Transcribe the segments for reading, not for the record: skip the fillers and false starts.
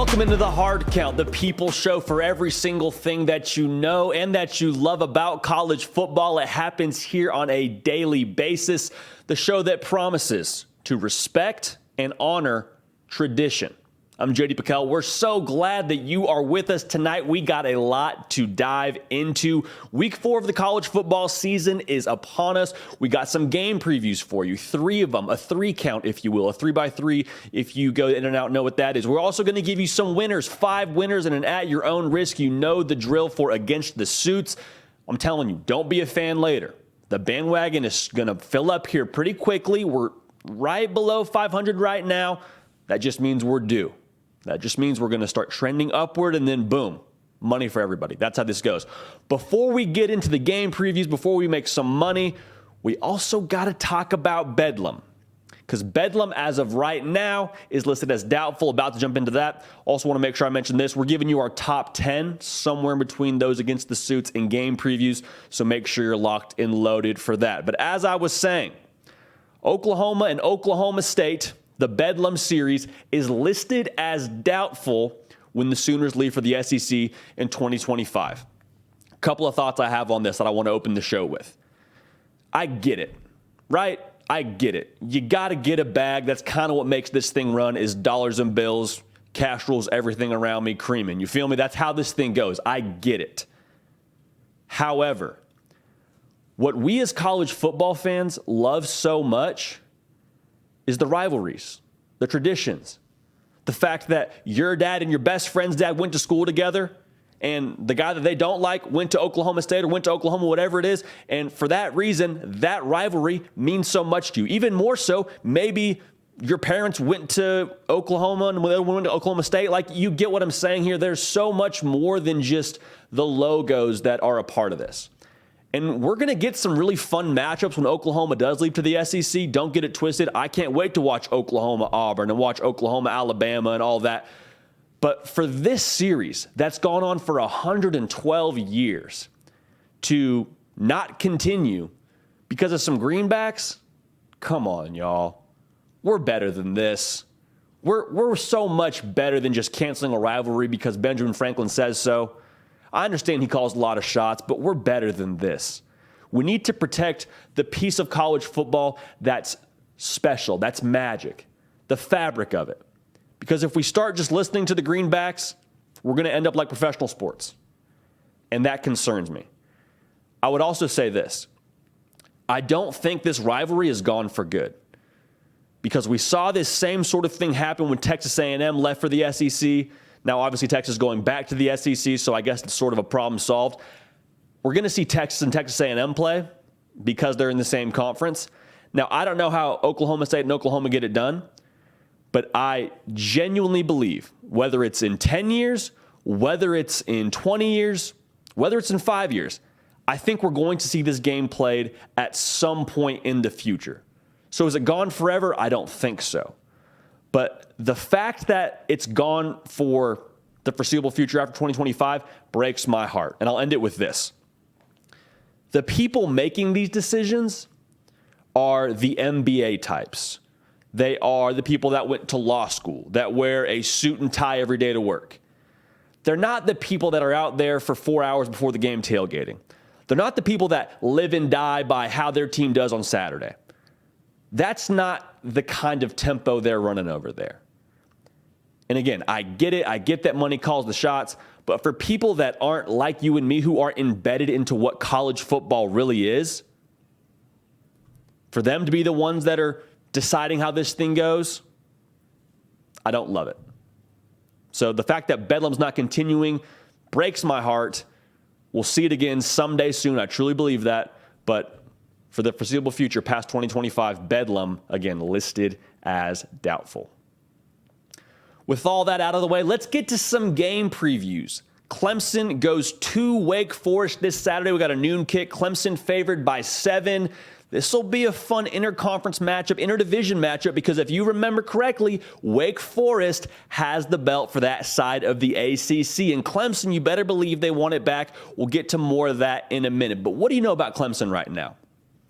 Welcome into the Hard Count, the people show for every single thing that you know and that you love about college football. It happens here on a daily basis. The show that promises to respect and honor tradition. I'm JD Pickell. We're so glad that you are with us tonight. We got a lot to dive into. Week 4 of the college football season is upon us. We got some game previews for you, 3 of them, a 3 count, if you will, a 3x3 if you go in and out, know what that is. We're also going to give you some winners, 5 winners and an at your own risk. You know the drill for Against the Suits. I'm telling you, don't be a fan later. The bandwagon is going to fill up here pretty quickly. We're right below 500 right now. That just means we're due. That just means we're going to start trending upward and then boom, money for everybody. That's how this goes. Before we get into the game previews, before we make some money, we also got to talk about Bedlam. Because Bedlam, as of right now, is listed as doubtful. About to jump into that. Also want to make sure I mention this. We're giving you our top 10, somewhere in between those Against the Suits and game previews. So make sure you're locked and loaded for that. But as I was saying, Oklahoma and Oklahoma State, the Bedlam series, is listed as doubtful when the Sooners leave for the SEC in 2025. A couple of thoughts I have on this that I want to open the show with. I get it, right? I get it. You got to get a bag. That's kind of what makes this thing run, is dollars and bills, cash rules everything around me, creaming. You feel me? That's how this thing goes. I get it. However, what we as college football fans love so much is the rivalries, the traditions, the fact that your dad and your best friend's dad went to school together, and the guy that they don't like went to Oklahoma State or went to Oklahoma, whatever it is, and for that reason, that rivalry means so much to you. Even more so, maybe your parents went to Oklahoma and they went to Oklahoma State. Like, you get what I'm saying here. There's so much more than just the logos that are a part of this. And we're going to get some really fun matchups when Oklahoma does leave to the SEC. Don't get it twisted. I can't wait to watch Oklahoma-Auburn and watch Oklahoma-Alabama and all that. But for this series that's gone on for 112 years to not continue because of some greenbacks, come on, y'all. We're better than this. We're so much better than just canceling a rivalry because Benjamin Franklin says so. I understand he calls a lot of shots, but we're better than this. We need to protect the piece of college football that's special, that's magic, the fabric of it. Because if we start just listening to the greenbacks, we're going to end up like professional sports. And that concerns me. I would also say this. I don't think this rivalry is gone for good. Because we saw this same sort of thing happen when Texas A&M left for the SEC. Now, obviously, Texas is going back to the SEC, so I guess it's sort of a problem solved. We're going to see Texas and Texas A&M play because they're in the same conference. Now, I don't know how Oklahoma State and Oklahoma get it done, but I genuinely believe, whether it's in 10 years, whether it's in 20 years, whether it's in 5 years, I think we're going to see this game played at some point in the future. So is it gone forever? I don't think so. But the fact that it's gone for the foreseeable future after 2025 breaks my heart. And I'll end it with this. The people making these decisions are the MBA types. They are the people that went to law school, that wear a suit and tie every day to work. They're not the people that are out there for 4 hours before the game tailgating. They're not the people that live and die by how their team does on Saturday. That's not the kind of tempo they're running over there. And again, I get it. I get that money calls the shots. But for people that aren't like you and me, who aren't embedded into what college football really is, for them to be the ones that are deciding how this thing goes, I don't love it. So the fact that Bedlam's not continuing breaks my heart. We'll see it again someday soon. I truly believe that. But for the foreseeable future, past 2025, Bedlam, again, listed as doubtful. With all that out of the way, let's get to some game previews. Clemson goes to Wake Forest this Saturday. We got a noon kick. Clemson favored by 7. This will be a fun interconference matchup, interdivision matchup, because if you remember correctly, Wake Forest has the belt for that side of the ACC. And Clemson, you better believe they want it back. We'll get to more of that in a minute. But what do you know about Clemson right now?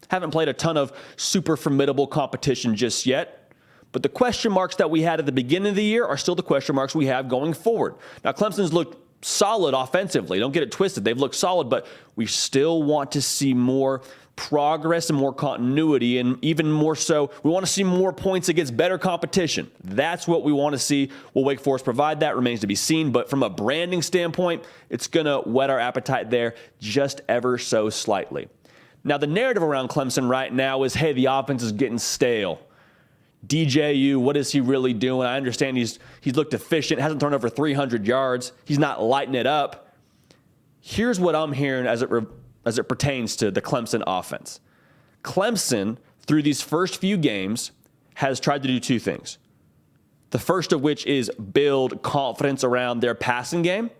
Haven't played a ton of super formidable competition just yet. But the question marks that we had at the beginning of the year are still the question marks we have going forward. Now, Clemson's looked solid offensively. Don't get it twisted. They've looked solid, but we still want to see more progress and more continuity, and even more so, we want to see more points against better competition. That's what we want to see. Will Wake Forest provide that? Remains to be seen, but from a branding standpoint, it's going to whet our appetite there just ever so slightly. Now, the narrative around Clemson right now is, hey, the offense is getting stale. DJU, what is he really doing? I understand he's looked efficient, hasn't thrown over 300 yards. He's not lighting it up. Here's what I'm hearing as it pertains to the Clemson offense. Clemson, through these first few games, has tried to do two things. The first of which is build confidence around their passing game.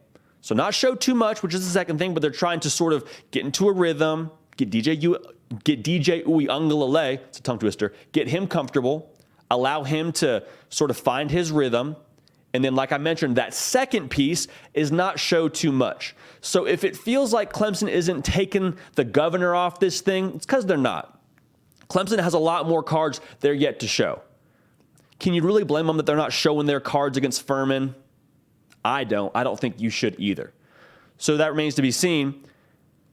So not show too much, which is the second thing, but they're trying to sort of get into a rhythm, get DJ Uiagalelei, it's a tongue twister, get him comfortable, allow him to sort of find his rhythm. And then, like I mentioned, that second piece is not show too much. So if it feels like Clemson isn't taking the governor off this thing, it's because they're not. Clemson has a lot more cards they're yet to show. Can you really blame them that they're not showing their cards against Furman? I don't. I don't think you should either. So that remains to be seen.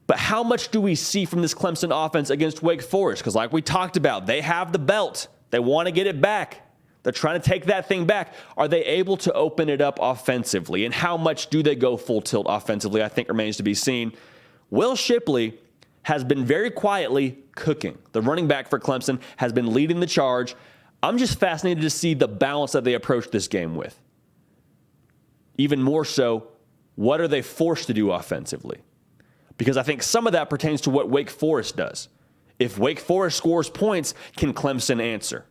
But how much do we see from this Clemson offense against Wake Forest? Because like we talked about, they have the belt. They want to get it back. They're trying to take that thing back. Are they able to open it up offensively? And how much do they go full tilt offensively, I think remains to be seen. Will Shipley has been very quietly cooking. The running back for Clemson has been leading the charge. I'm just fascinated to see the balance that they approach this game with. Even more so, what are they forced to do offensively? Because I think some of that pertains to what Wake Forest does. If Wake Forest scores points, can Clemson answer?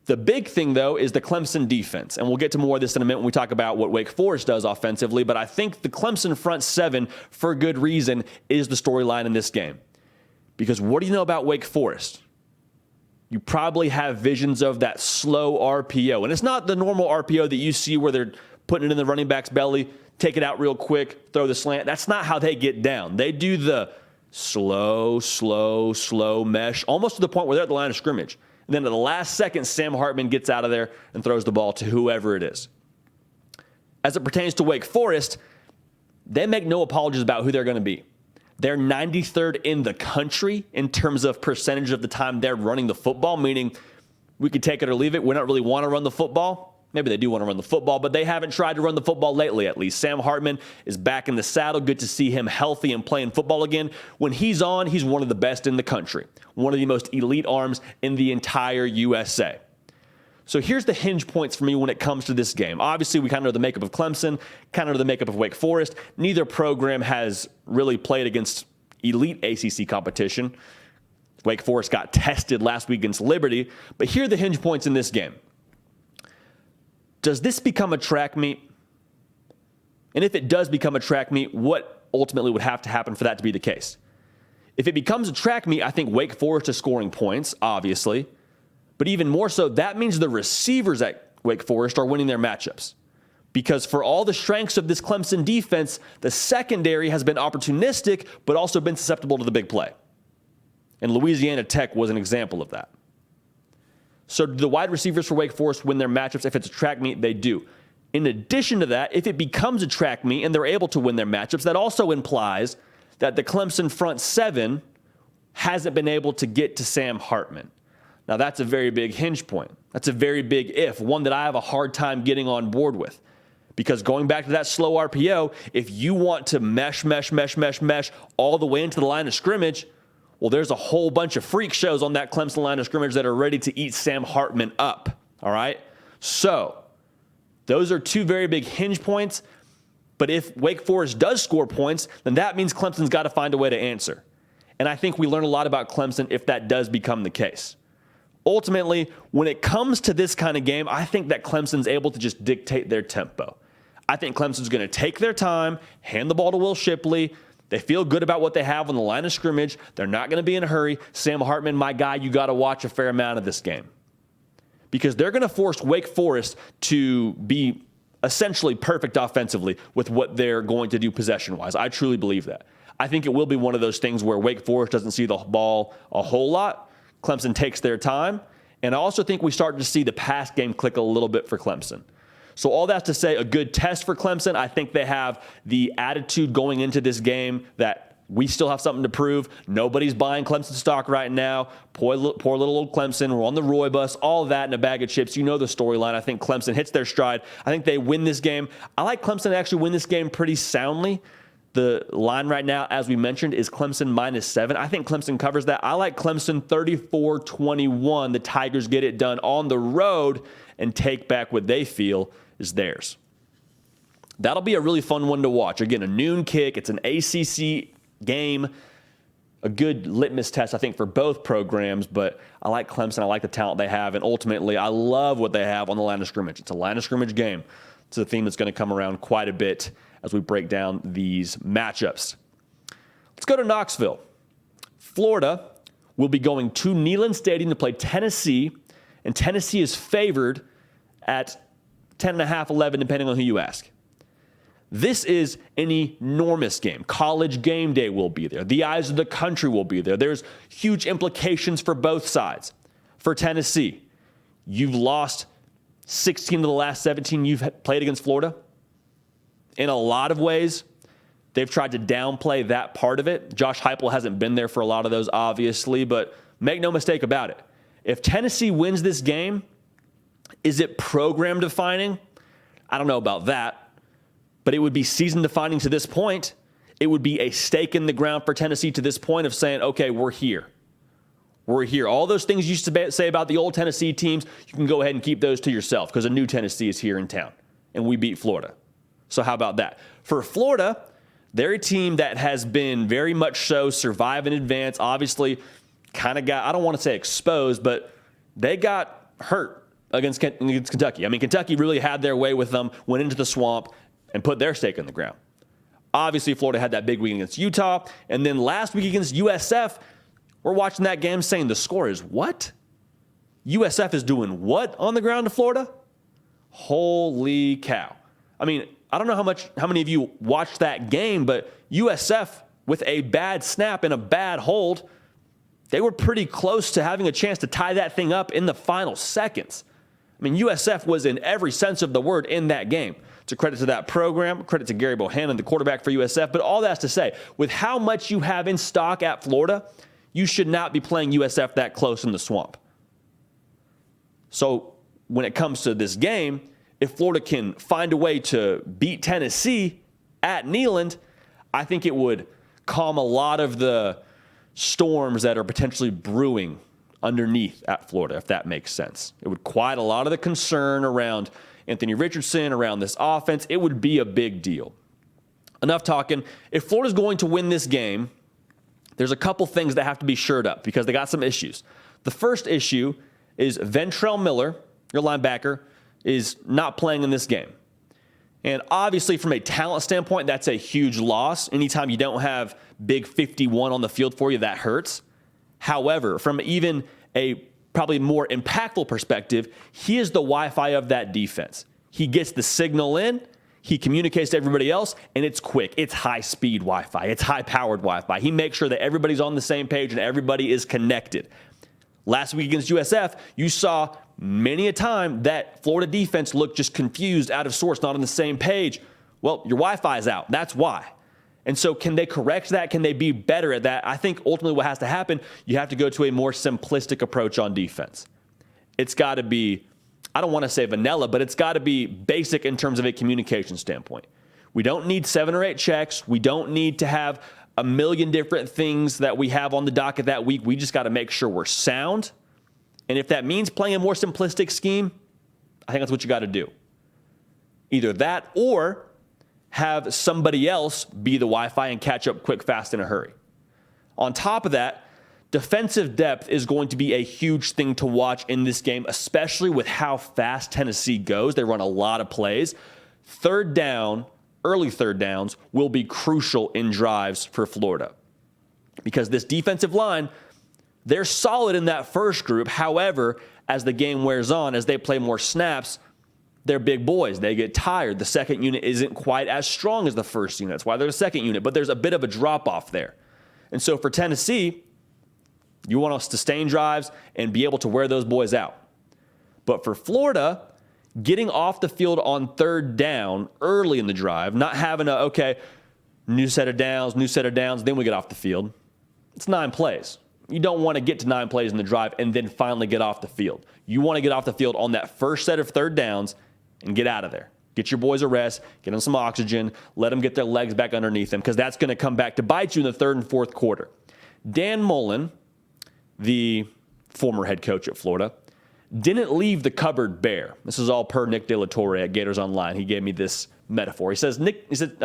The big thing, though, is the Clemson defense. And we'll get to more of this in a minute when we talk about what Wake Forest does offensively. But I think the Clemson front seven, for good reason, is the storyline in this game. Because what do you know about Wake Forest? You probably have visions of that slow RPO. And it's not the normal RPO that you see where they're putting it in the running back's belly, take it out real quick, throw the slant. That's not how they get down. They do the slow mesh, almost to the point where they're at the line of scrimmage. And then at the last second, Sam Hartman gets out of there and throws the ball to whoever it is. As it pertains to Wake Forest, they make no apologies about who they're going to be. They're 93rd in the country in terms of percentage of the time they're running the football, meaning we could take it or leave it. We don't really want to run the football. Maybe they do want to run the football, but they haven't tried to run the football lately, at least. Sam Hartman is back in the saddle. Good to see him healthy and playing football again. When he's on, he's one of the best in the country. One of the most elite arms in the entire USA. So here's the hinge points for me when it comes to this game. Obviously, we kind of know the makeup of Clemson, kind of know the makeup of Wake Forest. Neither program has really played against elite ACC competition. Wake Forest got tested last week against Liberty. But here are the hinge points in this game. Does this become a track meet? And if it does become a track meet, what ultimately would have to happen for that to be the case? If it becomes a track meet, I think Wake Forest is scoring points, obviously. But even more so, that means the receivers at Wake Forest are winning their matchups. Because for all the strengths of this Clemson defense, the secondary has been opportunistic, but also been susceptible to the big play. And Louisiana Tech was an example of that. So do the wide receivers for Wake Forest win their matchups? If it's a track meet, they do. In addition to that, if it becomes a track meet and they're able to win their matchups, that also implies that the Clemson front seven hasn't been able to get to Sam Hartman. Now, that's a very big hinge point. That's a very big if, one that I have a hard time getting on board with. Because going back to that slow RPO, if you want to mesh all the way into the line of scrimmage, well, there's a whole bunch of freak shows on that Clemson line of scrimmage that are ready to eat Sam Hartman up, all right? So those are two very big hinge points. But if Wake Forest does score points, then that means Clemson's got to find a way to answer. And I think we learn a lot about Clemson if that does become the case. Ultimately, when it comes to this kind of game, I think that Clemson's able to just dictate their tempo. I think Clemson's going to take their time, hand the ball to Will Shipley. They feel good about what they have on the line of scrimmage. They're not going to be in a hurry. Sam Hartman, my guy, you got to watch a fair amount of this game. Because they're going to force Wake Forest to be essentially perfect offensively with what they're going to do possession-wise. I truly believe that. I think it will be one of those things where Wake Forest doesn't see the ball a whole lot. Clemson takes their time, And I also think we start to see the pass game click a little bit for Clemson. So all that's to say, a good test for Clemson. I think they have the attitude going into this game that we still have something to prove. Nobody's buying Clemson stock right now. Poor little old Clemson. We're on the Roy bus. All of that in a bag of chips. You know the storyline. I think Clemson hits their stride. I think they win this game. I like Clemson to actually win this game pretty soundly. The line right now, as we mentioned, is Clemson -7. I think Clemson covers that. I like Clemson 34-21. The Tigers get it done on the road and take back what they feel is theirs. That'll be a really fun one to watch. Again, a noon kick. It's an ACC game. A good litmus test, I think, for both programs, but I like Clemson. I like the talent they have, and ultimately, I love what they have on the line of scrimmage. It's a line of scrimmage game. It's a theme that's going to come around quite a bit as we break down these matchups. Let's go to Knoxville. Florida will be going to Neyland Stadium to play Tennessee, and Tennessee is favored at 10.5, 11, depending on who you ask. This is an enormous game. College game day will be there. The eyes of the country will be there. There's huge implications for both sides. For Tennessee, you've lost 16 of the last 17 you've played against Florida. In a lot of ways, they've tried to downplay that part of it. Josh Heupel hasn't been there for a lot of those, obviously, but make no mistake about it. If Tennessee wins this game, is it program defining? I don't know about that. But it would be season defining to this point. It would be a stake in the ground for Tennessee to this point of saying, okay, we're here. We're here. All those things you used to say about the old Tennessee teams, you can go ahead and keep those to yourself because a new Tennessee is here in town, and we beat Florida. So how about that? For Florida, they're a team that has been very much so survive and advance. Obviously, kind of got, I don't want to say exposed, but they got hurt against Kentucky. I mean, Kentucky really had their way with them, went into the swamp, and put their stake in the ground. Obviously, Florida had that big week against Utah. And then last week against USF, we're watching that game saying the score is what? USF is doing what on the ground to Florida? Holy cow. I mean, I don't know how many of you watched that game, but USF with a bad snap and a bad hold, they were pretty close to having a chance to tie that thing up in the final seconds. I mean, USF was in every sense of the word in that game. It's a credit to that program, credit to Gary Bohannon, the quarterback for USF. But all that's to say, with how much you have in stock at Florida, you should not be playing USF that close in the swamp. So when it comes to this game, if Florida can find a way to beat Tennessee at Neyland, I think it would calm a lot of the storms that are potentially brewing underneath at Florida, if that makes sense. It would quiet a lot of the concern around Anthony Richardson, around this offense. It would be a big deal. Enough talking. If Florida's going to win this game, there's a couple things that have to be shored up because they got some issues. The first issue is Ventrell Miller, your linebacker, is not playing in this game. And obviously, from a talent standpoint, that's a huge loss. Anytime you don't have big 51 on the field for you, that hurts. However, from even a probably more impactful perspective, he is the Wi-Fi of that defense. He gets the signal in, he communicates to everybody else, and it's quick. It's high-speed Wi-Fi. It's high-powered Wi-Fi. He makes sure that everybody's on the same page and everybody is connected. Last week against USF, you saw many a time that Florida defense looked just confused, out of sorts, not on the same page. Well, your Wi-Fi is out. That's why. And so can they correct that? Can they be better at that? I think ultimately what has to happen, you have to go to a more simplistic approach on defense. It's got to be, I don't want to say vanilla, but it's got to be basic in terms of a communication standpoint. We don't need 7 or 8 checks. We don't need to have a million different things that we have on the docket that week. We just got to make sure we're sound. And if that means playing a more simplistic scheme, I think that's what you got to do. Either that or have somebody else be the Wi-Fi and catch up quick, fast, in a hurry. On top of that, defensive depth is going to be a huge thing to watch in this game, especially with how fast Tennessee goes. They run a lot of plays. Third down, early third downs, will be crucial in drives for Florida because this defensive line, they're solid in that first group. However, as the game wears on, as they play more snaps, they're big boys. They get tired. The second unit isn't quite as strong as the first unit. That's why they're the second unit. But there's a bit of a drop-off there. And so for Tennessee, You want to sustain drives and be able to wear those boys out. But for Florida, getting off the field on third down early in the drive, not having new set of downs, then we get off the field. It's 9 plays. You don't want to get to 9 plays in the drive and then finally get off the field. You want to get off the field on that first set of third downs and get out of there. Get your boys a rest, get them some oxygen, let them get their legs back underneath them, because that's going to come back to bite you in the third and fourth quarter. Dan Mullen, the former head coach at Florida, didn't leave the cupboard bare. This is all per Nick De La Torre at Gators Online. He gave me this metaphor. He said,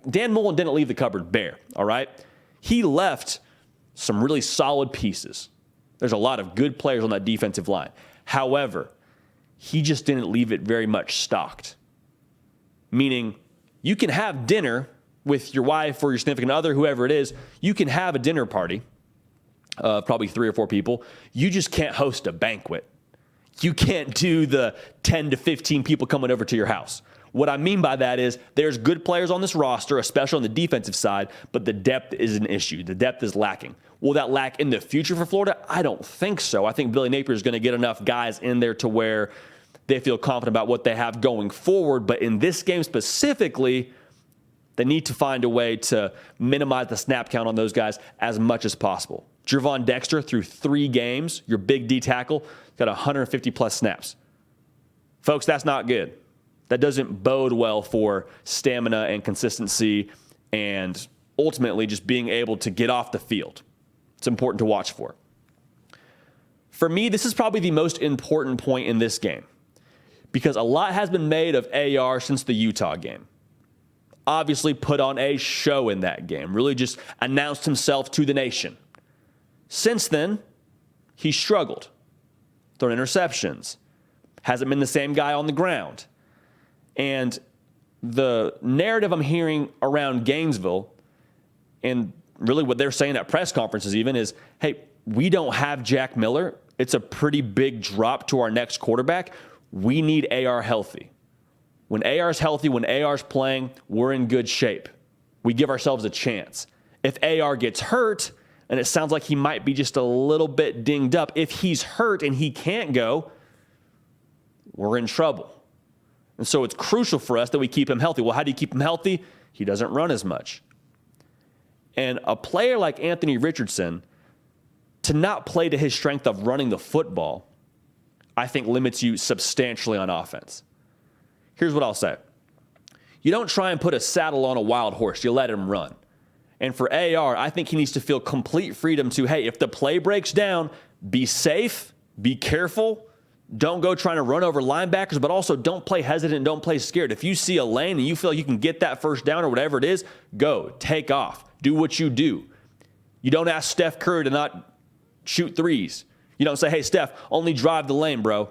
Dan Mullen didn't leave the cupboard bare, all right? He left some really solid pieces. There's a lot of good players on that defensive line. However, he just didn't leave it very much stocked. Meaning, you can have dinner with your wife or your significant other, whoever it is. You can have a dinner party, probably 3 or 4 people. You just can't host a banquet. You can't do the 10 to 15 people coming over to your house. What I mean by that is there's good players on this roster, especially on the defensive side, but the depth is an issue. The depth is lacking. Will that lack in the future for Florida? I don't think so. I think Billy Napier is going to get enough guys in there to where they feel confident about what they have going forward. But in this game specifically, they need to find a way to minimize the snap count on those guys as much as possible. Gervon Dexter, through 3 games, your big D tackle, got 150-plus snaps. Folks, that's not good. That doesn't bode well for stamina and consistency and ultimately just being able to get off the field. It's important to watch for. For me, this is probably the most important point in this game because a lot has been made of AR since the Utah game. Obviously put on a show in that game, really just announced himself to the nation. Since then, he struggled. Thrown interceptions. Hasn't been the same guy on the ground. And the narrative I'm hearing around Gainesville, and really what they're saying at press conferences even, is, hey, we don't have Jack Miller. It's a pretty big drop to our next quarterback. We need AR healthy. When AR's healthy, when AR's playing, we're in good shape. We give ourselves a chance. If AR gets hurt, and it sounds like he might be just a little bit dinged up, if he's hurt and he can't go, we're in trouble. And so it's crucial for us that we keep him healthy. Well, how do you keep him healthy? He doesn't run as much. And a player like Anthony Richardson, to not play to his strength of running the football, I think limits you substantially on offense. Here's what I'll say. You don't try and put a saddle on a wild horse. You let him run. And for AR, I think he needs to feel complete freedom to, hey, if the play breaks down, be safe, be careful. Don't go trying to run over linebackers, but also don't play hesitant, don't play scared. If you see a lane and you feel like you can get that first down or whatever it is, go, take off, do what you do. You don't ask Steph Curry to not shoot threes. You don't say, hey, Steph, only drive the lane, bro.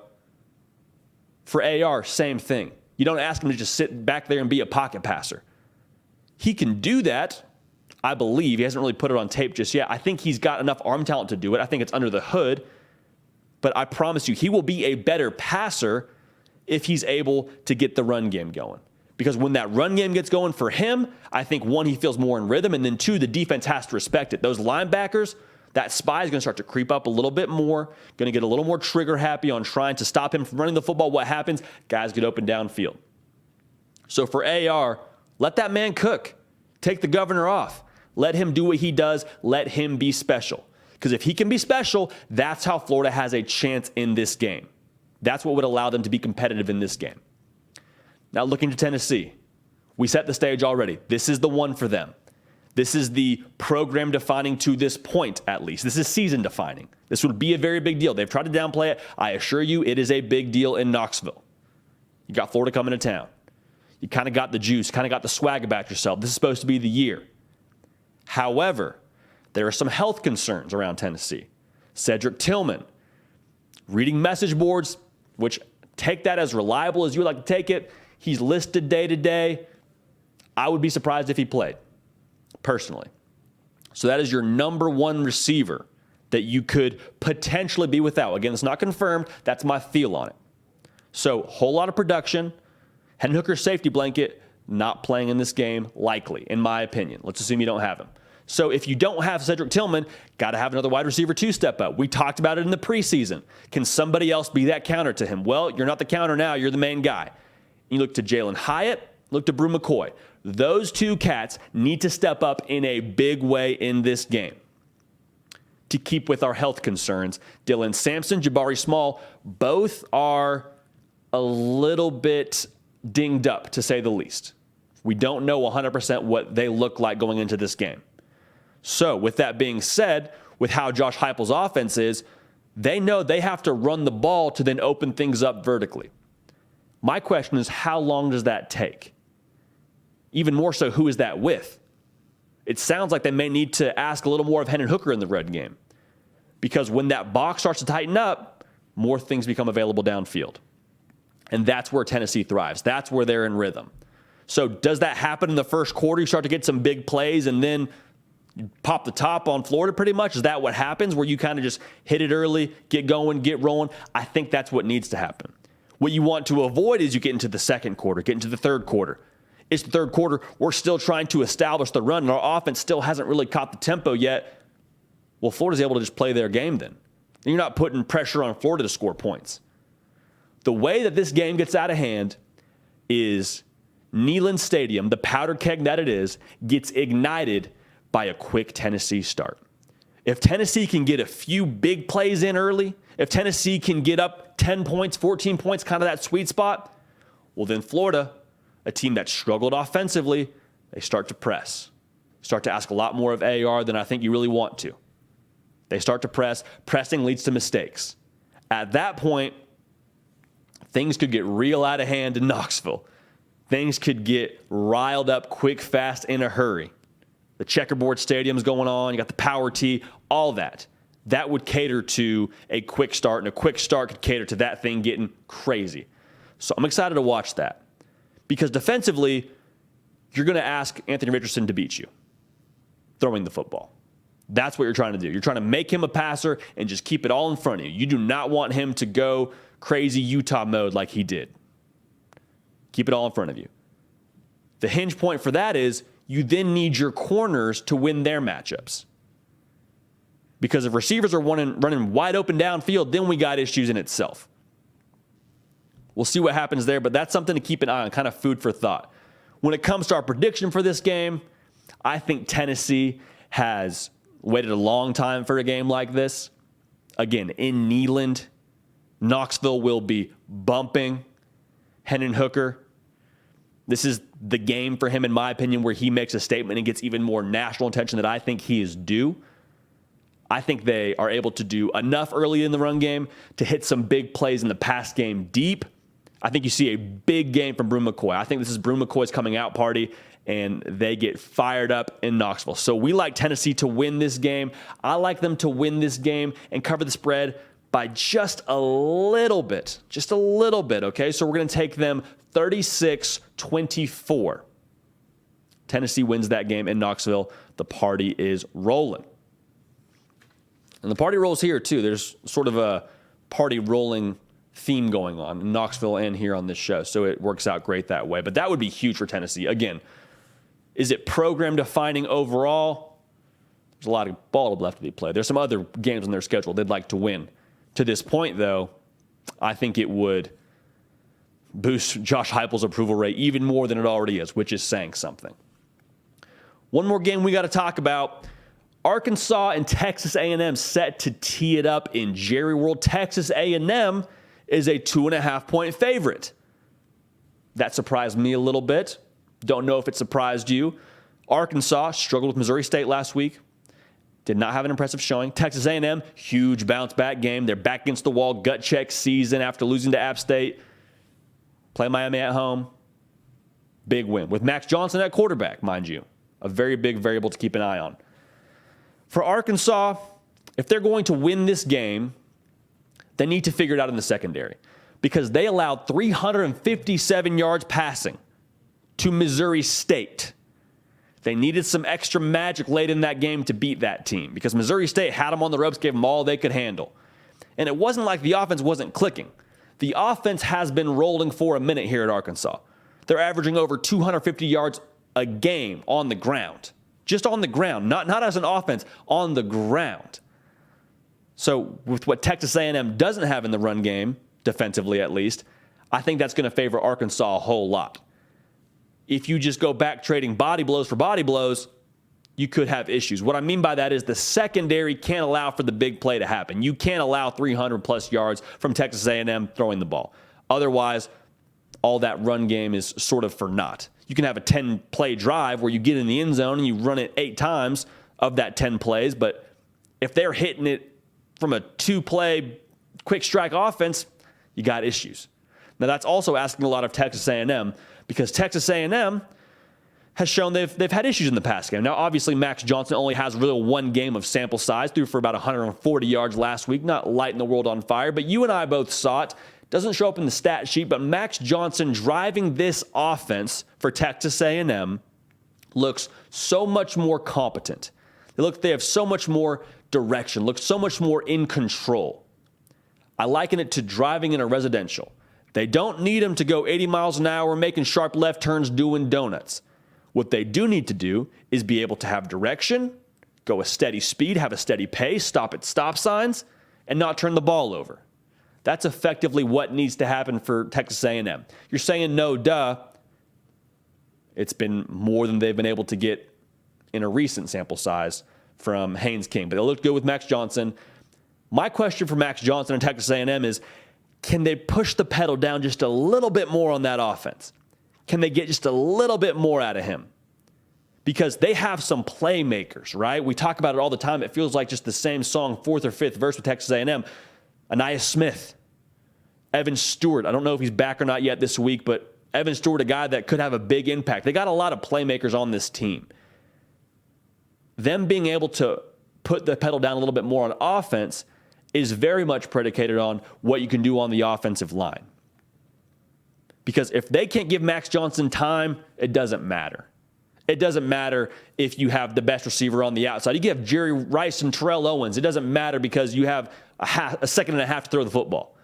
For AR, same thing. You don't ask him to just sit back there and be a pocket passer. He can do that, I believe. He hasn't really put it on tape just yet. I think he's got enough arm talent to do it. I think it's under the hood. But I promise you, he will be a better passer if he's able to get the run game going. Because when that run game gets going for him, I think, 1, he feels more in rhythm, and then 2, the defense has to respect it. Those linebackers, that spy is going to start to creep up a little bit more, going to get a little more trigger happy on trying to stop him from running the football. What happens? Guys get open downfield. So for AR, let that man cook. Take the governor off. Let him do what he does. Let him be special. Because if he can be special, that's how Florida has a chance in this game. That's what would allow them to be competitive in this game. Now looking to Tennessee, we set the stage already. This is the one for them. This is the program defining to this point, at least. This is season defining. This would be a very big deal. They've tried to downplay it. I assure you it is a big deal in Knoxville. You got Florida coming to town. You kind of got the juice, kind of got the swag about yourself. This is supposed to be the year. However, there are some health concerns around Tennessee. Cedric Tillman, reading message boards, which take that as reliable as you would like to take it. He's listed day to day. I would be surprised if he played, personally. So that is your number 1 receiver that you could potentially be without. Again, it's not confirmed. That's my feel on it. So whole lot of production. Hendon Hooker's safety blanket, not playing in this game, likely, in my opinion. Let's assume you don't have him. So if you don't have Cedric Tillman, got to have another wide receiver to step up. We talked about it in the preseason. Can somebody else be that counter to him? Well, you're not the counter now. You're the main guy. You look to Jalen Hyatt, look to Brew McCoy. Those two cats need to step up in a big way in this game to keep with our health concerns. Dylan Sampson, Jabari Small, both are a little bit dinged up, to say the least. We don't know 100% what they look like going into this game. So with that being said, with how Josh Heupel's offense is, they know they have to run the ball to then open things up vertically. My question is, how long does that take? Even more so, who is that with? It sounds like they may need to ask a little more of Hendon Hooker in the red game, because when that box starts to tighten up, more things become available downfield. And that's where Tennessee thrives. That's where they're in rhythm. So does that happen in the first quarter? You start to get some big plays and then you pop the top on Florida pretty much? Is that what happens, where you kind of just hit it early, get going, get rolling? I think that's what needs to happen. What you want to avoid is you get into the second quarter, get into the third quarter. It's the third quarter. We're still trying to establish the run, and our offense still hasn't really caught the tempo yet. Well, Florida's able to just play their game then. You're not putting pressure on Florida to score points. The way that this game gets out of hand is Neyland Stadium, the powder keg that it is, gets ignited by a quick Tennessee start. If Tennessee can get a few big plays in early, if Tennessee can get up 10 points, 14 points, kind of that sweet spot, well, then Florida, a team that struggled offensively, they start to press. Start to ask a lot more of AR than I think you really want to. They start to press. Pressing leads to mistakes. At that point, things could get real out of hand in Knoxville. Things could get riled up quick, fast, in a hurry. The checkerboard stadium's going on. You got the power tee, all that. That would cater to a quick start, and a quick start could cater to that thing getting crazy. So I'm excited to watch that, because defensively, you're going to ask Anthony Richardson to beat you throwing the football. That's what you're trying to do. You're trying to make him a passer and just keep it all in front of you. You do not want him to go crazy Utah mode like he did. Keep it all in front of you. The hinge point for that is you then need your corners to win their matchups. Because if receivers are running wide open downfield, then we got issues in itself. We'll see what happens there, but that's something to keep an eye on, kind of food for thought. When it comes to our prediction for this game, I think Tennessee has waited a long time for a game like this. Again, in Neyland, Knoxville will be bumping Hendon Hooker. This is the game for him, in my opinion, where he makes a statement and gets even more national attention that I think he is due. I think they are able to do enough early in the run game to hit some big plays in the pass game deep. I think you see a big game from Brew McCoy. I think this is Brew McCoy's coming out party, and they get fired up in Knoxville. So we like Tennessee to win this game. I like them to win this game and cover the spread by just a little bit, okay? So we're going to take them 36-24. Tennessee wins that game in Knoxville. The party is rolling. And the party rolls here, too. There's sort of a party rolling theme going on in Knoxville and here on this show, so it works out great that way. But that would be huge for Tennessee. Again, is it program defining overall? There's a lot of ball left to be played. There's some other games on their schedule they'd like to win. To this point, though, I think it would boost Josh Heupel's approval rate even more than it already is, which is saying something. One more game we got to talk about. Arkansas and Texas A&M set to tee it up in Jerry World. Texas A&M is a 2.5-point favorite. That surprised me a little bit. Don't know if it surprised you. Arkansas struggled with Missouri State last week. Did not have an impressive showing. Texas A&M, huge bounce-back game. They're back against the wall, gut check season after losing to App State. Play Miami at home. Big win. With Max Johnson at quarterback, mind you. A very big variable to keep an eye on. For Arkansas, if they're going to win this game, they need to figure it out in the secondary, because they allowed 357 yards passing to Missouri State. They needed some extra magic late in that game to beat that team, because Missouri State had them on the ropes, gave them all they could handle. And it wasn't like the offense wasn't clicking. The offense has been rolling for a minute here at Arkansas. They're averaging over 250 yards a game on the ground. just on the ground, not as an offense, on the ground. So with what Texas A&M doesn't have in the run game, defensively at least, I think that's going to favor Arkansas a whole lot. If you just go back trading body blows for body blows, you could have issues. What I mean by that is the secondary can't allow for the big play to happen. You can't allow 300-plus yards from Texas A&M throwing the ball. Otherwise, all that run game is sort of for naught. You can have a 10-play drive where you get in the end zone and you run it 8 times of that 10 plays, but if they're hitting it from a 2-play quick strike offense, you got issues. Now, that's also asking a lot of Texas A&M because Texas A&M has shown they've had issues in the past game. Now, obviously, Max Johnson only has really one game of sample size, threw for about 140 yards last week, not lighting the world on fire, but you and I both saw it. Doesn't show up in the stat sheet, but Max Johnson driving this offense for Texas A&M looks so much more competent. They have so much more direction, looks so much more in control. I liken it to driving in a residential. They don't need him to go 80 miles an hour, making sharp left turns, doing donuts. What they do need to do is be able to have direction, go a steady speed, have a steady pace, stop at stop signs, and not turn the ball over. That's effectively what needs to happen for Texas A&M. You're saying no, duh. It's been more than they've been able to get in a recent sample size from Haynes King, but it looked good with Max Johnson. My question for Max Johnson and Texas A&M is, can they push the pedal down just a little bit more on that offense? Can they get just a little bit more out of him? Because they have some playmakers, right? We talk about it all the time. It feels like just the same song, 4th or 5th verse with Texas A&M. Aniyah Smith, Evan Stewart. I don't know if he's back or not yet this week, but Evan Stewart, a guy that could have a big impact. They got a lot of playmakers on this team. Them being able to put the pedal down a little bit more on offense is very much predicated on what you can do on the offensive line. Because if they can't give Max Johnson time, it doesn't matter. It doesn't matter if you have the best receiver on the outside. You give Jerry Rice and Terrell Owens. It doesn't matter because you have a second and a half to throw the football.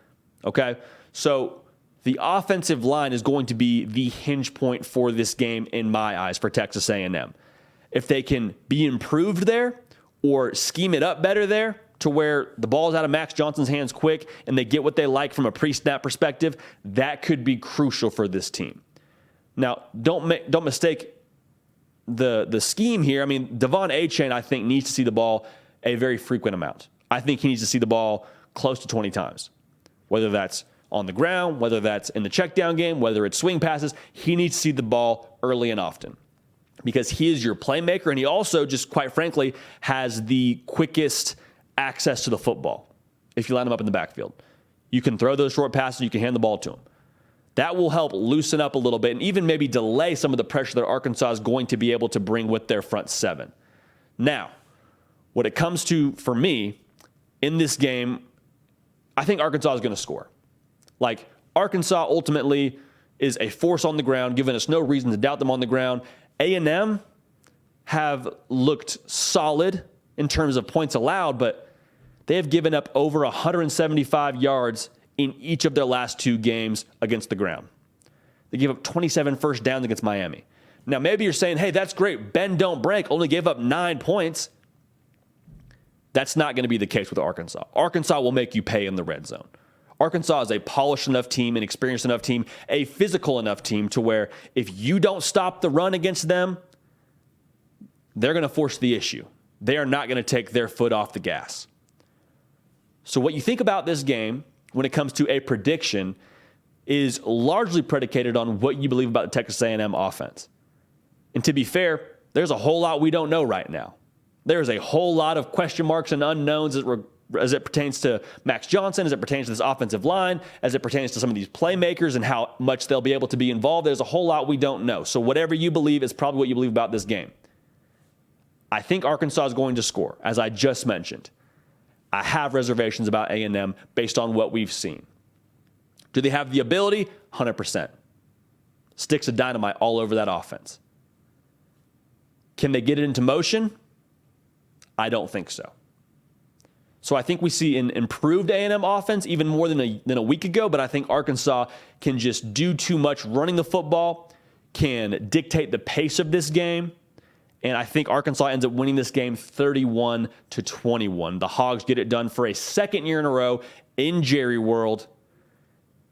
Okay? So the offensive line is going to be the hinge point for this game in my eyes for Texas A&M. If they can be improved there or scheme it up better there to where the ball's out of Max Johnson's hands quick and they get what they like from a pre-snap perspective, that could be crucial for this team. Now, don't mistake the scheme here. I mean, Devon Achane, I think, needs to see the ball a very frequent amount. I think he needs to see the ball close to 20 times, whether that's on the ground, whether that's in the check down game, whether it's swing passes. He needs to see the ball early and often because he is your playmaker, and he also, just quite frankly, has the quickest access to the football. If you line him up in the backfield, you can throw those short passes, you can hand the ball to him. That will help loosen up a little bit and even maybe delay some of the pressure that Arkansas is going to be able to bring with their front seven. Now, what it comes to for me in this game, I think Arkansas is going to score. Like, Arkansas ultimately is a force on the ground, giving us no reason to doubt them on the ground. A&M have looked solid in terms of points allowed, but they have given up over 175 yards in each of their last 2 games against the ground. They gave up 27 first downs against Miami. Now, maybe you're saying, hey, that's great. Bend, don't break. Only gave up 9 points. That's not going to be the case with Arkansas. Arkansas will make you pay in the red zone. Arkansas is a polished enough team, an experienced enough team, a physical enough team to where if you don't stop the run against them, they're going to force the issue. They are not going to take their foot off the gas. So what you think about this game when it comes to a prediction is largely predicated on what you believe about the Texas A&M offense. And to be fair, there's a whole lot we don't know right now. There's a whole lot of question marks and unknowns as it pertains to Max Johnson, as it pertains to this offensive line, as it pertains to some of these playmakers and how much they'll be able to be involved. There's a whole lot we don't know. So whatever you believe is probably what you believe about this game. I think Arkansas is going to score, as I just mentioned. I have reservations about A&M based on what we've seen. Do they have the ability? 100%. Sticks of dynamite all over that offense. Can they get it into motion? I don't think so. So I think we see an improved A&M offense even more than a week ago, but I think Arkansas can just do too much running the football, can dictate the pace of this game, And I think Arkansas ends up winning this game 31-21. The Hogs get it done for a second year in a row in Jerry World.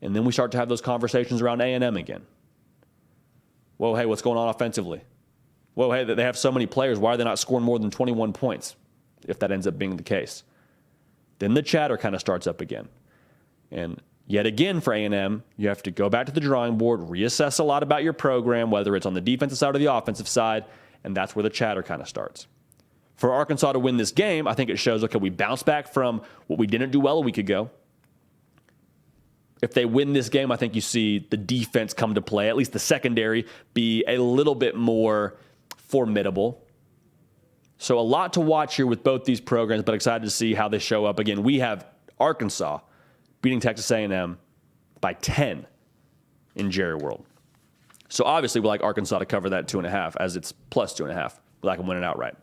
And then we start to have those conversations around A&M again. Whoa, hey, what's going on offensively? Whoa, hey, they have so many players. Why are they not scoring more than 21 points, if that ends up being the case? Then the chatter kind of starts up again. And yet again for A&M, you have to go back to the drawing board, reassess a lot about your program, whether it's on the defensive side or the offensive side, and that's where the chatter kind of starts. For Arkansas to win this game, I think it shows, okay, we bounced back from what we didn't do well a week ago. If they win this game, I think you see the defense come to play, at least the secondary, be a little bit more formidable. So a lot to watch here with both these programs, but excited to see how they show up. Again, we have Arkansas beating Texas A&M by 10 in Jerry World. So obviously we like Arkansas to cover that 2.5 as it's plus 2.5. We like them winning outright.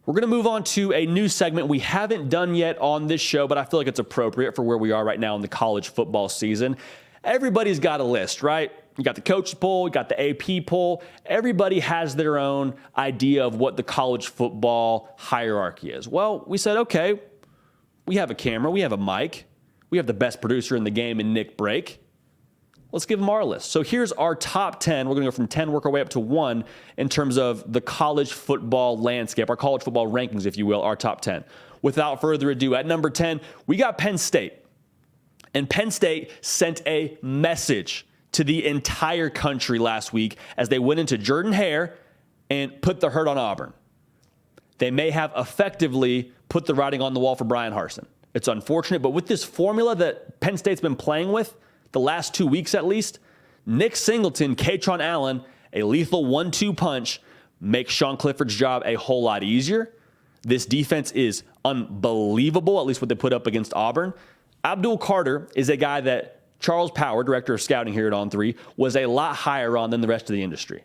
We're going to move on to a new segment we haven't done yet on this show, but I feel like it's appropriate for where we are right now in the college football season. Everybody's got a list, right? You got the coaches poll, you got the AP poll. Everybody has their own idea of what the college football hierarchy is. Well, we said, okay, we have a camera, we have a mic, we have the best producer in the game in Nick Brake. Let's give them our list. So here's our top 10. We're going to go from 10, work our way up to 1 in terms of the college football landscape, our college football rankings, if you will, our top 10. Without further ado, at number 10, we got Penn State. And Penn State sent a message to the entire country last week as they went into Jordan-Hare and put the hurt on Auburn. They may have effectively put the writing on the wall for Brian Harsin. It's unfortunate, but with this formula that Penn State's been playing with, the last 2 weeks at least, Nick Singleton, Katron Allen, a lethal 1-2 punch, makes Sean Clifford's job a whole lot easier. This defense is unbelievable, at least what they put up against Auburn. Abdul Carter is a guy that Charles Power, director of scouting here at On3, was a lot higher on than the rest of the industry.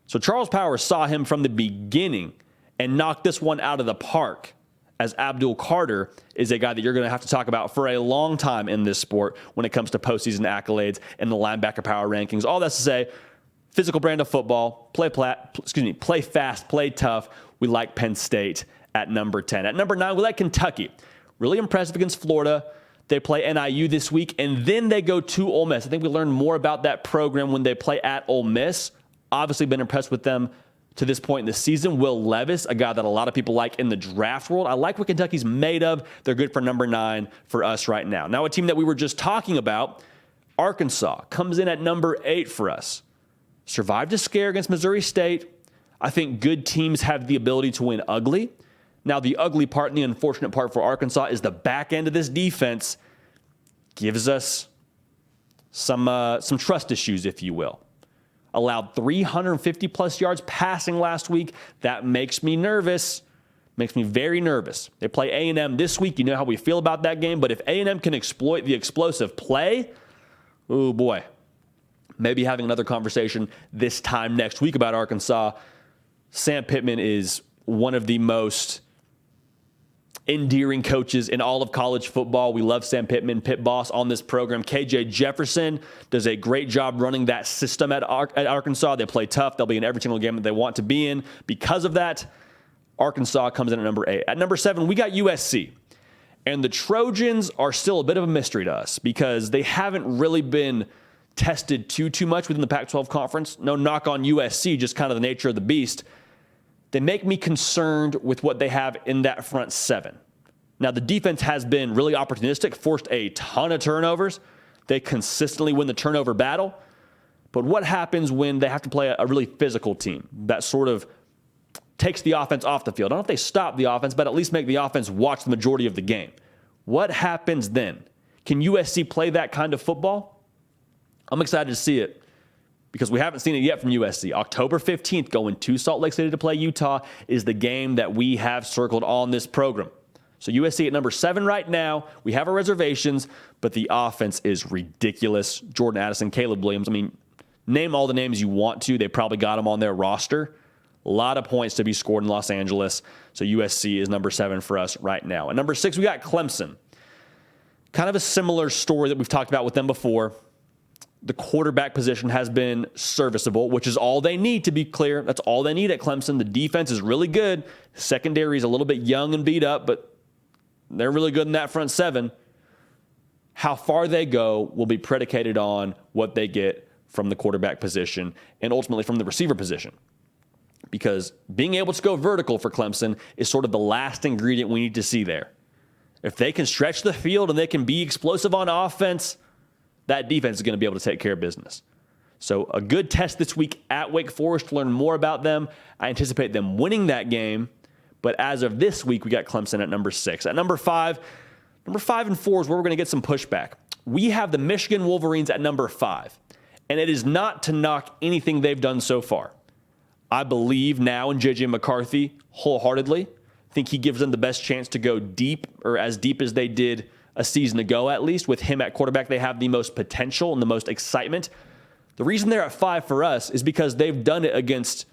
So Charles Power saw him from the beginning and knocked this one out of the park, as Abdul Carter is a guy that you're going to have to talk about for a long time in this sport when it comes to postseason accolades and the linebacker power rankings. All that's to say, physical brand of football, play fast, play tough. We like Penn State at number 10. At number 9, we like Kentucky. Really impressive against Florida. They play NIU this week, and then they go to Ole Miss. I think we learned more about that program when they play at Ole Miss. Obviously been impressed with them to this point in the season. Will Levis, a guy that a lot of people like in the draft world. I like what Kentucky's made of. They're good for number 9 for us right now. Now, a team that we were just talking about, Arkansas, comes in at number 8 for us. Survived a scare against Missouri State. I think good teams have the ability to win ugly. Now, the ugly part and the unfortunate part for Arkansas is the back end of this defense gives us some trust issues, if you will. Allowed 350-plus yards passing last week. That makes me nervous. Makes me very nervous. They play A&M this week. You know how we feel about that game. But if A&M can exploit the explosive play, oh boy, maybe having another conversation this time next week about Arkansas. Sam Pittman is one of the most endearing coaches in all of college football. We love Sam Pittman, pit boss on this program. KJ Jefferson does a great job running that system at Arkansas. They play tough. They'll be in every single game that they want to be in. Because of that, Arkansas comes in at number 8. At number 7, we got USC. And the Trojans are still a bit of a mystery to us because they haven't really been tested too much within the Pac-12 conference. No knock on USC, just kind of the nature of the beast. They make me concerned with what they have in that front 7. Now, the defense has been really opportunistic, forced a ton of turnovers. They consistently win the turnover battle. But what happens when they have to play a really physical team that sort of takes the offense off the field? I don't know if they stop the offense, but at least make the offense watch the majority of the game. What happens then? Can USC play that kind of football? I'm excited to see it, because we haven't seen it yet from USC. October 15th, going to Salt Lake City to play Utah, is the game that we have circled on this program. So USC at number 7 right now. We have our reservations, but the offense is ridiculous. Jordan Addison, Caleb Williams. I mean, name all the names you want to. They probably got them on their roster. A lot of points to be scored in Los Angeles. So USC is number 7 for us right now. At number 6, we got Clemson. Kind of a similar story that we've talked about with them before. The quarterback position has been serviceable, which is all they need, to be clear. That's all they need at Clemson. The defense is really good. Secondary is a little bit young and beat up, but they're really good in that front seven. How far they go will be predicated on what they get from the quarterback position and ultimately from the receiver position. Because being able to go vertical for Clemson is sort of the last ingredient we need to see there. If they can stretch the field and they can be explosive on offense, that defense is going to be able to take care of business. So a good test this week at Wake Forest to learn more about them. I anticipate them winning that game. But as of this week, we got Clemson at number 6. At number 5 and 4 is where we're going to get some pushback. We have the Michigan Wolverines at number 5. And it is not to knock anything they've done so far. I believe now in J.J. McCarthy wholeheartedly. I think he gives them the best chance to go deep, or as deep as they did a season ago, at least. With him at quarterback, they have the most potential and the most excitement. The reason they're at 5 for us is because they've done it against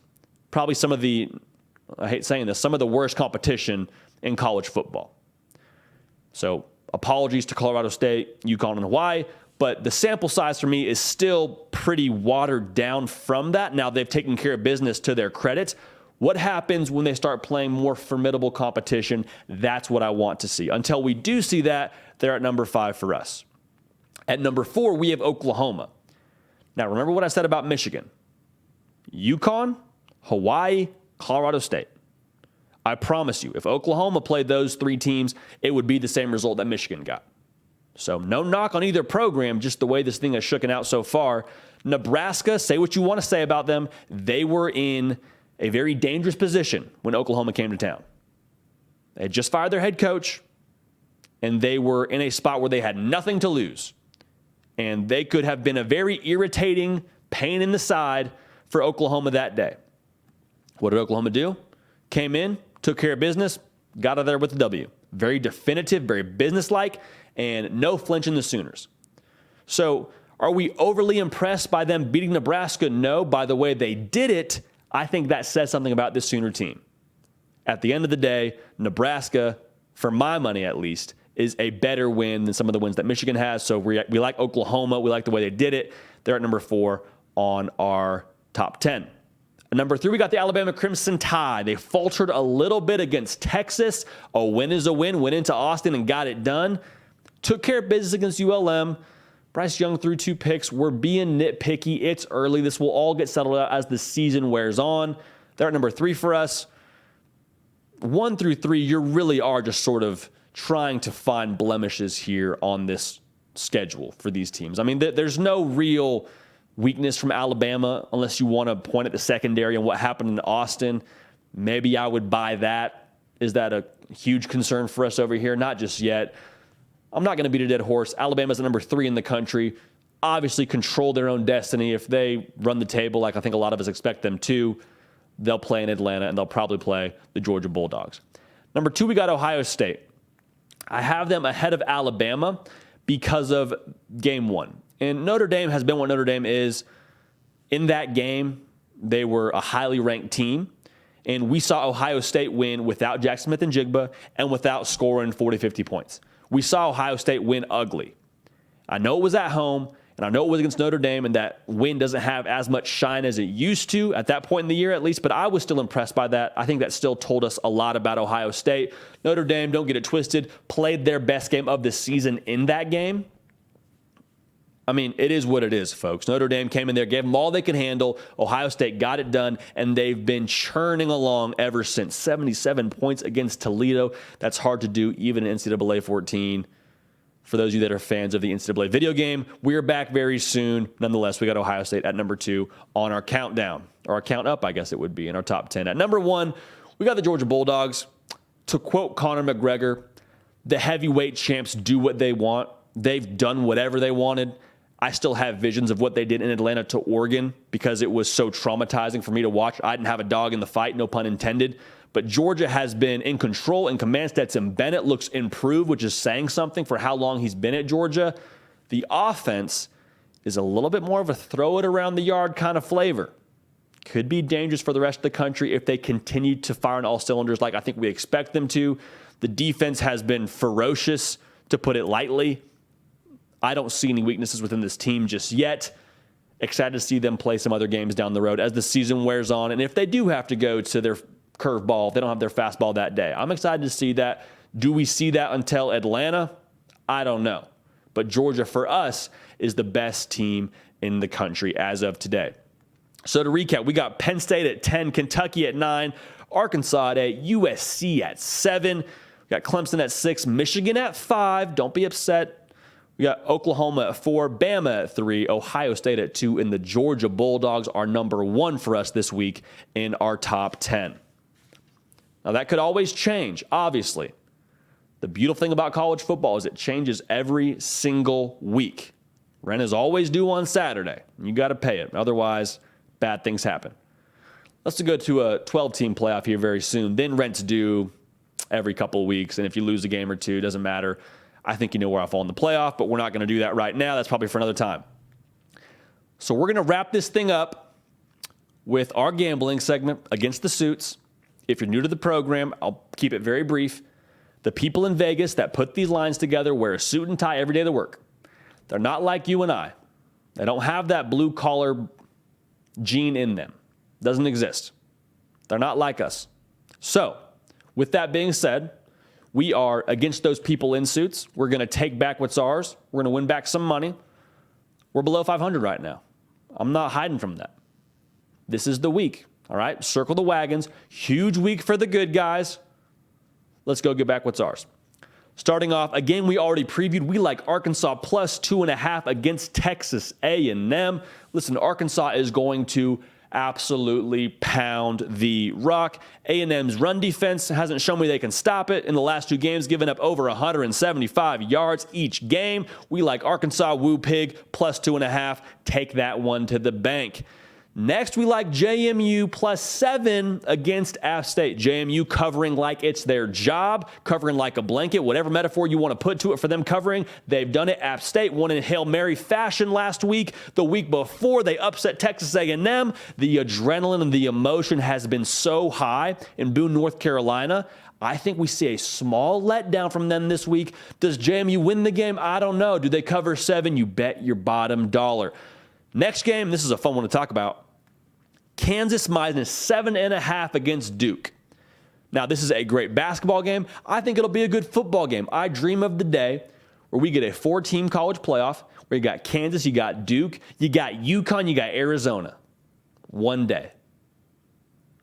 probably some of the, I hate saying this, some of the worst competition in college football. So apologies to Colorado State, UConn, and Hawaii, but the sample size for me is still pretty watered down from that. Now, they've taken care of business to their credit. What happens when they start playing more formidable competition? That's what I want to see. Until we do see that, they're at number 5 for us. At number 4, we have Oklahoma. Now, remember what I said about Michigan. UConn, Hawaii, Colorado State. I promise you, if Oklahoma played those 3 teams, it would be the same result that Michigan got. So no knock on either program, just the way this thing has shooken out so far. Nebraska, say what you want to say about them. They were in a very dangerous position when Oklahoma came to town. They had just fired their head coach, and they were in a spot where they had nothing to lose. And they could have been a very irritating pain in the side for Oklahoma that day. What did Oklahoma do? Came in, took care of business, got out of there with the W. Very definitive, very businesslike, and no flinch in the Sooners. So are we overly impressed by them beating Nebraska? No. By the way they did it, I think that says something about this Sooner team. At the end of the day, Nebraska, for my money at least, is a better win than some of the wins that Michigan has. So we like Oklahoma. We like the way they did it. They're at number 4 on our top 10. At number 3, we got the Alabama Crimson Tide. They faltered a little bit against Texas. A win is a win. Went into Austin and got it done. Took care of business against ULM. Bryce Young threw 2 picks. We're being nitpicky. It's early. This will all get settled out as the season wears on. They're at number 3 for us. 1 through 3, you really are just sort of trying to find blemishes here on this schedule for these teams. I mean, there's no real weakness from Alabama unless you want to point at the secondary and what happened in Austin. Maybe I would buy that. Is that a huge concern for us over here? Not just yet. I'm not going to beat a dead horse. Alabama's at number 3 in the country. Obviously control their own destiny. If they run the table like I think a lot of us expect them to, they'll play in Atlanta and they'll probably play the Georgia Bulldogs. Number 2, we got Ohio State. I have them ahead of Alabama because of game 1. And Notre Dame has been what Notre Dame is. In that game, they were a highly ranked team. And we saw Ohio State win without Jackson Smith and Jigba and without scoring 40, 50 points. We saw Ohio State win ugly. I know it was at home, and I know it was against Notre Dame, and that win doesn't have as much shine as it used to at that point in the year at least, but I was still impressed by that. I think that still told us a lot about Ohio State. Notre Dame, don't get it twisted, played their best game of the season in that game. I mean, it is what it is, folks. Notre Dame came in there, gave them all they could handle. Ohio State got it done, and they've been churning along ever since. 77 points against Toledo. That's hard to do even in NCAA 14. For those of you that are fans of the NCAA video game, we're back very soon. Nonetheless, we got Ohio State at number 2 on our countdown, or our count up, I guess it would be, in our top 10. At number 1, we got the Georgia Bulldogs. To quote Conor McGregor, the heavyweight champs do what they want. They've done whatever they wanted. I still have visions of what they did in Atlanta to Oregon because it was so traumatizing for me to watch. I didn't have a dog in the fight, no pun intended. But Georgia has been in control in command. Stetson Bennett looks improved, which is saying something for how long he's been at Georgia. The offense is a little bit more of a throw it around the yard kind of flavor. Could be dangerous for the rest of the country if they continue to fire on all cylinders like I think we expect them to. The defense has been ferocious, to put it lightly. I don't see any weaknesses within this team just yet. Excited to see them play some other games down the road as the season wears on. And if they do have to go to their curveball, if they don't have their fastball that day, I'm excited to see that. Do we see that until Atlanta? I don't know. But Georgia, for us, is the best team in the country as of today. So to recap, we got Penn State at 10, Kentucky at 9, Arkansas at 8, USC at 7. We got Clemson at 6, Michigan at 5. Don't be upset. We got Oklahoma at 4, Bama at 3, Ohio State at 2, and the Georgia Bulldogs are number 1 for us this week in our top 10. Now, that could always change, obviously. The beautiful thing about college football is it changes every single week. Rent is always due on Saturday. You got to pay it. Otherwise, bad things happen. Let's go to a 12-team playoff here very soon. Then rent's due every couple of weeks. And if you lose a game or two, it doesn't matter. I think you know where I fall in the playoff, but we're not going to do that right now. That's probably for another time. So we're going to wrap this thing up with our gambling segment, Against the Suits. If you're new to the program, I'll keep it very brief. The people in Vegas that put these lines together wear a suit and tie every day to work. They're not like you and I. They don't have that blue-collar gene in them. Doesn't exist. They're not like us. So, with that being said, we are against those people in suits. We're going to take back what's ours. We're going to win back some money. We're below 500 right now. I'm not hiding from that. This is the week, all right? Circle the wagons. Huge week for the good guys. Let's go get back what's ours. Starting off, again, we already previewed. We like Arkansas plus 2.5 against Texas A&M. Listen, Arkansas is going to absolutely pound the rock. A&M's run defense hasn't shown me they can stop it. In the last 2 games, giving up over 175 yards each game. We like Arkansas, Woo Pig, plus 2.5. Take that one to the bank. Next, we like JMU plus 7 against App State. JMU covering like it's their job, covering like a blanket, whatever metaphor you want to put to it for them covering. They've done it. App State won in Hail Mary fashion last week. The week before, they upset Texas A&M. The adrenaline and the emotion has been so high in Boone, North Carolina. I think we see a small letdown from them this week. Does JMU win the game? I don't know. Do they cover 7? You bet your bottom dollar. Next game, this is a fun one to talk about. Kansas minus 7.5 against Duke. Now, this is a great basketball game. I think it'll be a good football game. I dream of the day where we get a 4-team college playoff where you got Kansas, you got Duke, you got UConn, you got Arizona. One day.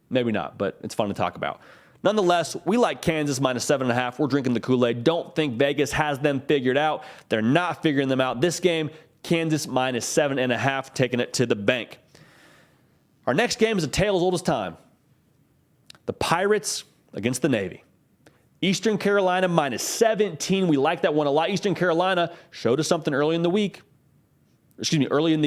Maybe not, but it's fun to talk about. Nonetheless, we like Kansas minus 7.5. We're drinking the Kool-Aid. Don't think Vegas has them figured out. They're not figuring them out. This game, Kansas minus 7.5, taking it to the bank. Our next game is a tale as old as time. The Pirates against the Navy. Eastern Carolina minus 17. We like that one a lot. Eastern Carolina showed us something early in the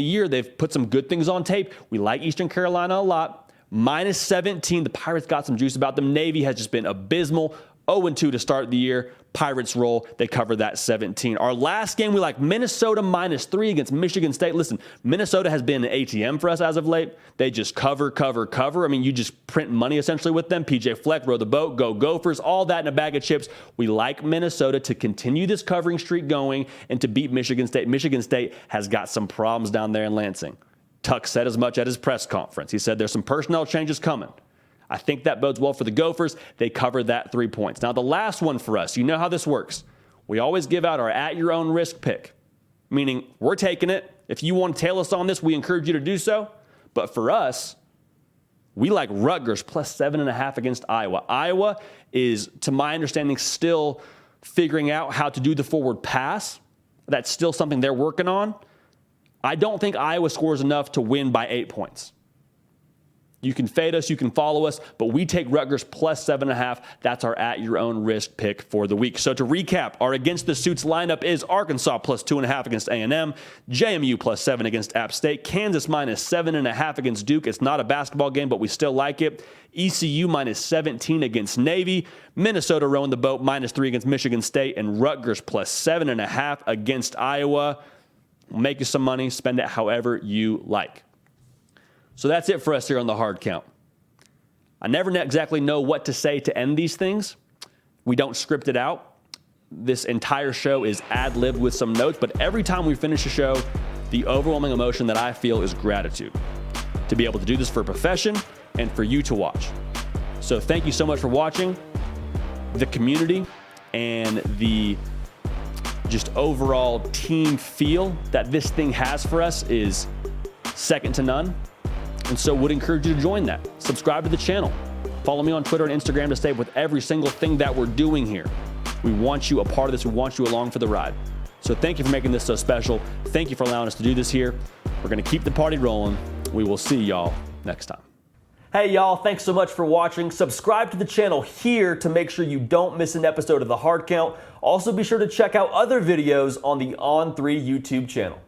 year. They've put some good things on tape. We like Eastern Carolina a lot. Minus 17. The Pirates got some juice about them. Navy has just been abysmal. 0-2 to start the year. Pirates roll. They cover that 17. Our last game, we like Minnesota minus 3 against Michigan State. Listen, Minnesota has been an ATM for us as of late. They just cover. I mean, you just print money essentially with them. PJ Fleck, row the boat, go Gophers, all that in a bag of chips. We like Minnesota to continue this covering streak going and to beat Michigan State. Michigan State has got some problems down there in Lansing. Tuck said as much at his press conference. He said there's some personnel changes coming. I think that bodes well for the Gophers. They cover that 3 points. Now, the last one for us, you know how this works. We always give out our at-your-own-risk pick, meaning we're taking it. If you want to tail us on this, we encourage you to do so. But for us, we like Rutgers plus 7.5 against Iowa. Iowa is, to my understanding, still figuring out how to do the forward pass. That's still something they're working on. I don't think Iowa scores enough to win by 8 points. You can fade us, you can follow us, but we take Rutgers plus 7.5. That's our at-your-own-risk pick for the week. So to recap, our Against the Suits lineup is Arkansas plus 2.5 against A&M, JMU plus 7 against App State, Kansas minus 7.5 against Duke. It's not a basketball game, but we still like it. ECU minus 17 against Navy, Minnesota rowing the boat minus 3 against Michigan State, and Rutgers plus 7.5 against Iowa. We'll make you some money, spend it however you like. So that's it for us here on the Hard Count. I never exactly know what to say to end these things. We don't script it out. this entire show is ad-libbed with some notes, but every time we finish a show, the overwhelming emotion that I feel is gratitude to be able to do this for a profession and for you to watch. So thank you so much for watching. The community and the just overall team feel that this thing has for us is second to none. And so would encourage you to join that. Subscribe to the channel. Follow me on Twitter and Instagram to stay with every single thing that we're doing here. We want you a part of this. We want you along for the ride. So thank you for making this so special. Thank you for allowing us to do this here. We're going to keep the party rolling. We will see y'all next time. Hey y'all, thanks so much for watching. Subscribe to the channel here to make sure you don't miss an episode of The Hard Count. Also be sure to check out other videos on the On3 YouTube channel.